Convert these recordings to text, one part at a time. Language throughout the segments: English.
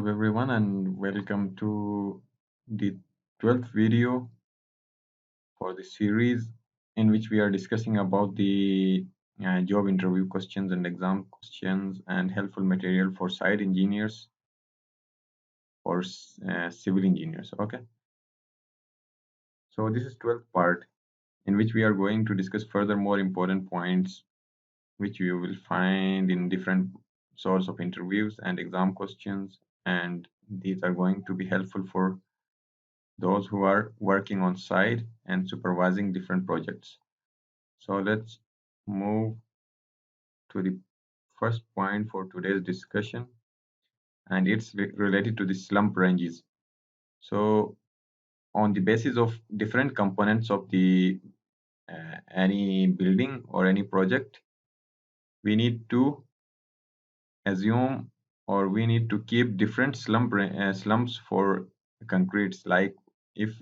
Hello everyone and welcome to the 12th video for the series in which we are discussing about the job interview questions and exam questions and helpful material for site engineers or civil engineers. Okay, so this is 12th part in which we are going to discuss further more important points which you will find in different sorts of interviews and exam questions, and these are going to be helpful for those who are working on site and supervising different projects. So let's move to the first point for today's discussion, and it's related to the slump ranges. So on the basis of different components of the any building or any project, we need to assume or we need to keep different slumps for concretes. Like if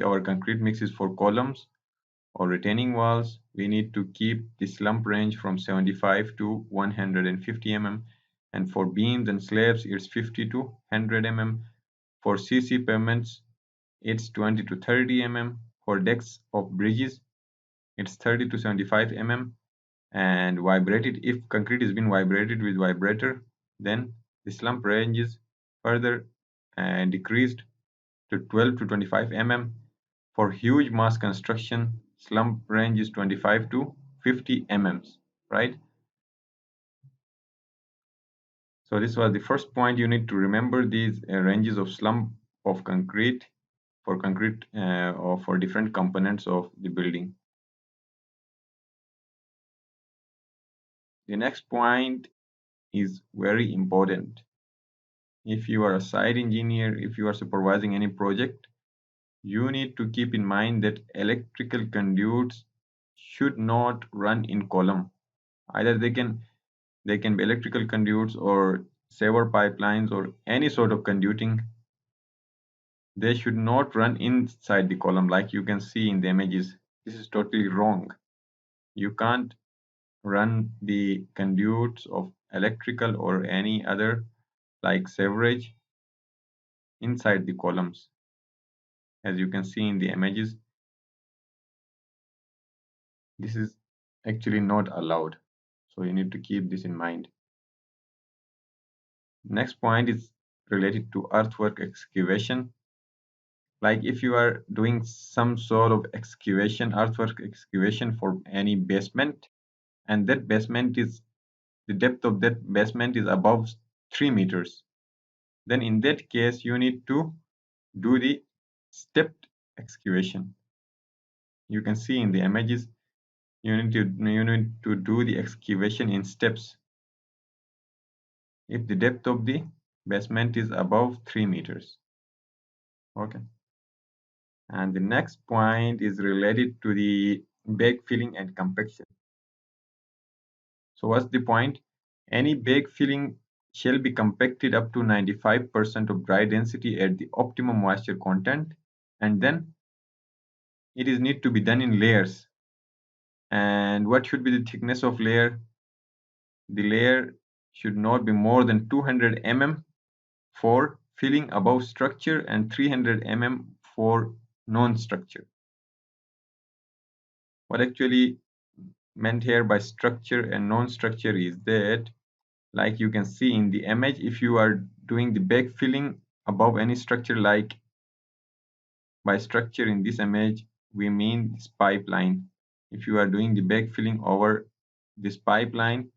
our concrete mix is for columns or retaining walls, we need to keep the slump range from 75 to 150 mm, and for beams and slabs it's 50 to 100 mm. For CC pavements it's 20 to 30 mm. For decks of bridges it's 30 to 75 mm. And vibrated, if concrete is being vibrated with vibrator, then the slump range is further decreased to 12 to 25 mm. For huge mass construction, slump range is 25 to 50 mm, right? So this was the first point. You need to remember these ranges of slump of concrete for concrete or for different components of the building. The next point is very important. If you are a site engineer, if you are supervising any project, you need to keep in mind that electrical conduits should not run in column. Either they can be electrical conduits or sewer pipelines or any sort of conduiting. They should not run inside the column like you can see in the images. This is totally wrong. You can't run the conduits of electrical or any other like sewerage inside the columns. As you can see in the images, this is actually not allowed. So you need to keep this in mind. Next point is related to earthwork excavation. Like if you are doing some sort of excavation, earthwork excavation for any basement, and that basement is, the depth of that basement is above 3 meters, then in that case you need to do the stepped excavation. You can see in the images, you need to do the excavation in steps if the depth of the basement is above 3 meters. Okay. And the next point is related to the backfilling and compaction. So what's the point? Any backfilling shall be compacted up to 95% of dry density at the optimum moisture content, and then it is need to be done in layers. And what should be the thickness of layer? The layer should not be more than 200 mm for filling above structure and 300 mm for non-structure. What actually meant here by structure and non-structure is that, like you can see in the image, if you are doing the backfilling above any structure, like by structure in this image we mean this pipeline. If you are doing the backfilling over this pipeline,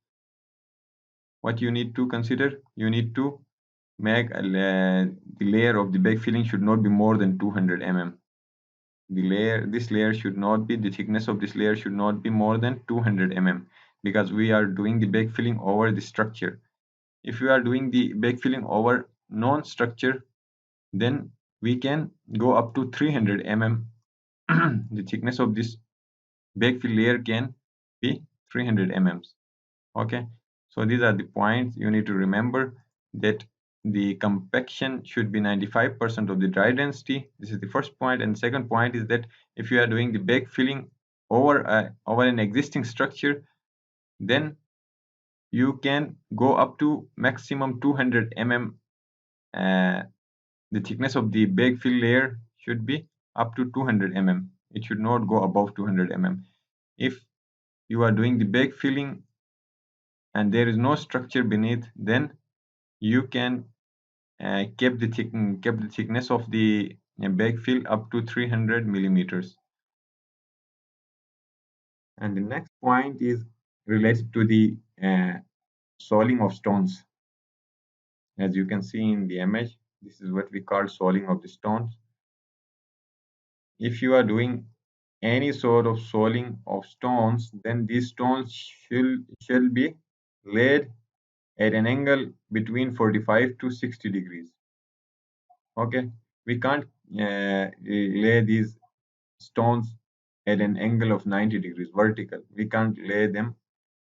what you need to consider, you need to make the layer of the backfilling should not be more than 200 mm. This layer should not be, the thickness of this layer should not be more than 200 mm, because we are doing the backfilling over the structure. If you are doing the backfilling over non-structure, then we can go up to 300 mm. The thickness of this backfill layer can be 300 mm. Okay, so these are the points you need to remember, that the compaction should be 95% of the dry density. This is the first point. And the second point is that if you are doing the backfilling over an existing structure, then you can go up to maximum 200 mm uh, the thickness of the backfill layer should be up to 200 mm. It should not go above 200 mm. If you are doing the backfilling and there is no structure beneath, then you can keep the thickness of the backfill up to 300 millimeters. And the next point is related to the soiling of stones. As you can see in the image, this is what we call soiling of the stones. If you are doing any sort of soiling of stones, then these stones shall be laid at an angle between 45 to 60 degrees. Okay, we can't lay these stones at an angle of 90 degrees vertical. We can't lay them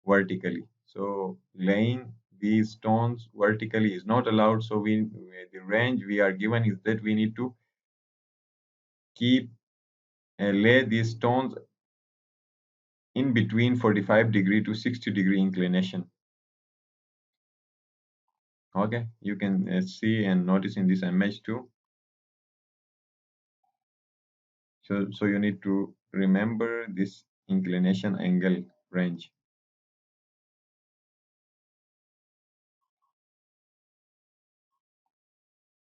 vertically. So laying these stones vertically is not allowed. So the range we are given is that we need to keep lay these stones in between 45-degree to 60-degree inclination. Okay, you can see and notice in this image too. So you need to remember this inclination angle range.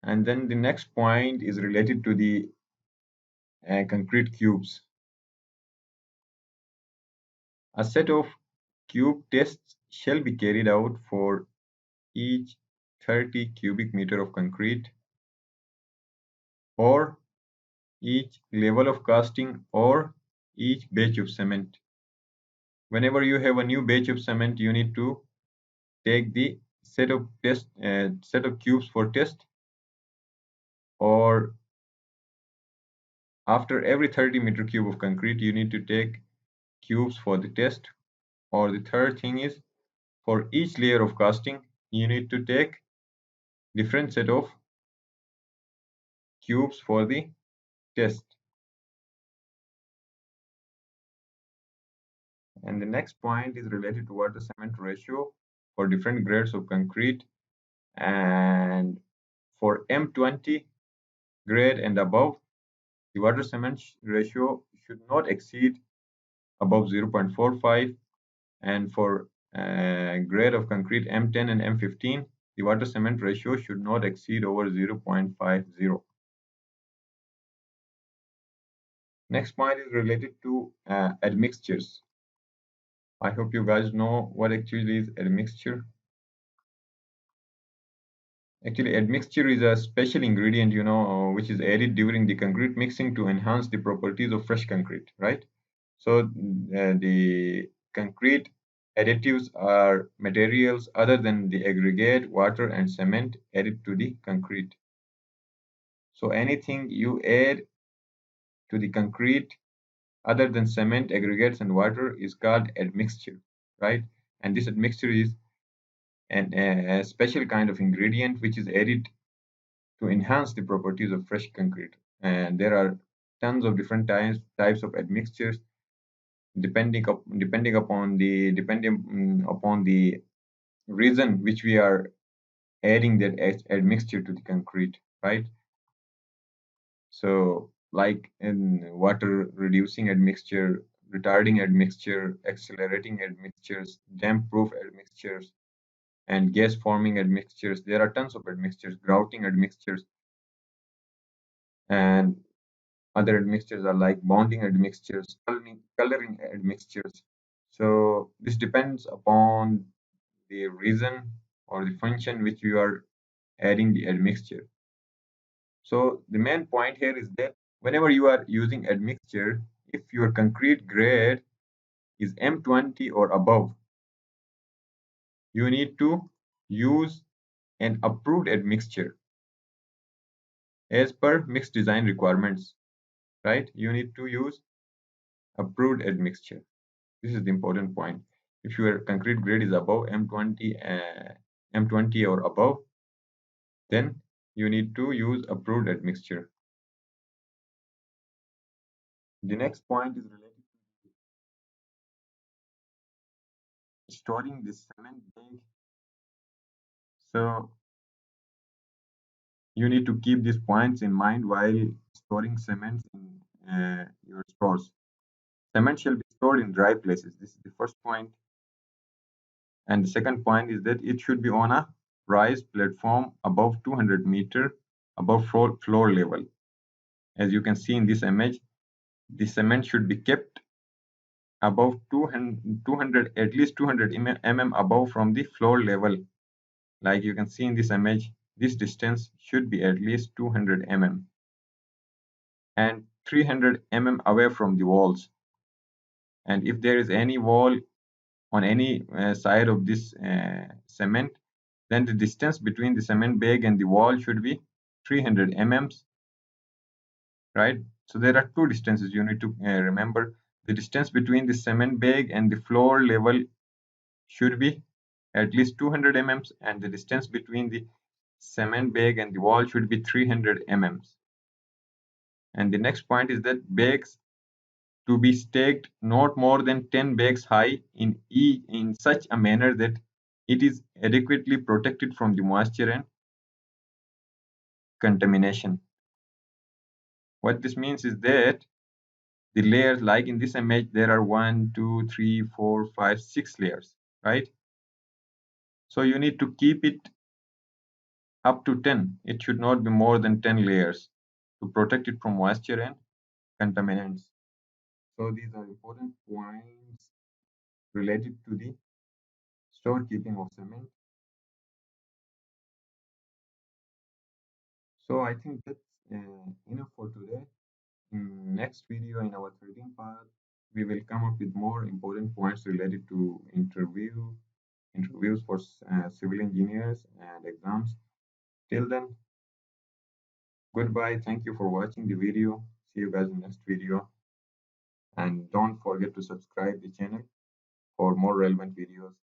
And then the next point is related to the concrete cubes. A set of cube tests shall be carried out for each 30 cubic meter of concrete or each level of casting or each batch of cement. Whenever you have a new batch of cement, you need to take the set of cubes for test, or after every 30-meter cube of concrete, you need to take cubes for the test. Or the third thing is, for each layer of casting, you need to take different set of cubes for the test. And the next point is related to water cement ratio for different grades of concrete. And for M20 grade and above, the water cement ratio should not exceed above 0.45. And for grade of concrete M10 and M15, the water cement ratio should not exceed over 0.50. Next point is related to admixtures. I hope you guys know what actually is admixture. Actually, admixture is a special ingredient, which is added during the concrete mixing to enhance the properties of fresh concrete, right? So the concrete additives are materials other than the aggregate, water, and cement added to the concrete. So anything you add to the concrete other than cement, aggregates, and water is called admixture, right? And this admixture is a special kind of ingredient which is added to enhance the properties of fresh concrete. And there are tons of different types of admixtures depending upon the reason which we are adding that admixture to the concrete, right? So like in water reducing admixture, retarding admixture, accelerating admixtures, damp proof admixtures, and gas forming admixtures. There are tons of admixtures, grouting admixtures, and other admixtures are like bonding admixtures, coloring admixtures. So this depends upon the reason or the function which you are adding the admixture. So the main point here is that whenever you are using admixture, if your concrete grade is M20 or above, you need to use an approved admixture as per mixed design requirements, right? You need to use approved admixture. This is the important point. If your concrete grade is above M20 or above, then you need to use approved admixture. The next point is related to storing the cement bag. So You need to keep these points in mind while storing cements in your stores. Cement shall be stored in dry places. This is the first point. And the second point is that it should be on a raised platform above 200 meter above floor level. As you can see in this image, the cement should be kept above 200, at least 200 mm above from the floor level. Like you can see in this image, this distance should be at least 200 mm and 300 mm away from the walls. And if there is any wall on any side of this cement, then the distance between the cement bag and the wall should be 300 mm, right? So there are two distances you need to remember. The distance between the cement bag and the floor level should be at least 200 mm, and the distance between the cement bag and the wall should be 300 mm. And the next point is that bags to be stacked not more than 10 bags high in such a manner that it is adequately protected from the moisture and contamination. What this means is that the layers, like in this image, there are 1, 2, 3, 4, 5, 6 layers, right? So you need to keep it up to 10. It should not be more than 10 layers to protect it from moisture and contaminants. So these are important points related to the storekeeping of cement. So I think that's enough for today. In next video, in our 13th part, we will come up with more important points related to interviews for civil engineers and exams. Till then, goodbye. Thank you for watching the video. See you guys in next video. And don't forget to subscribe the channel for more relevant videos.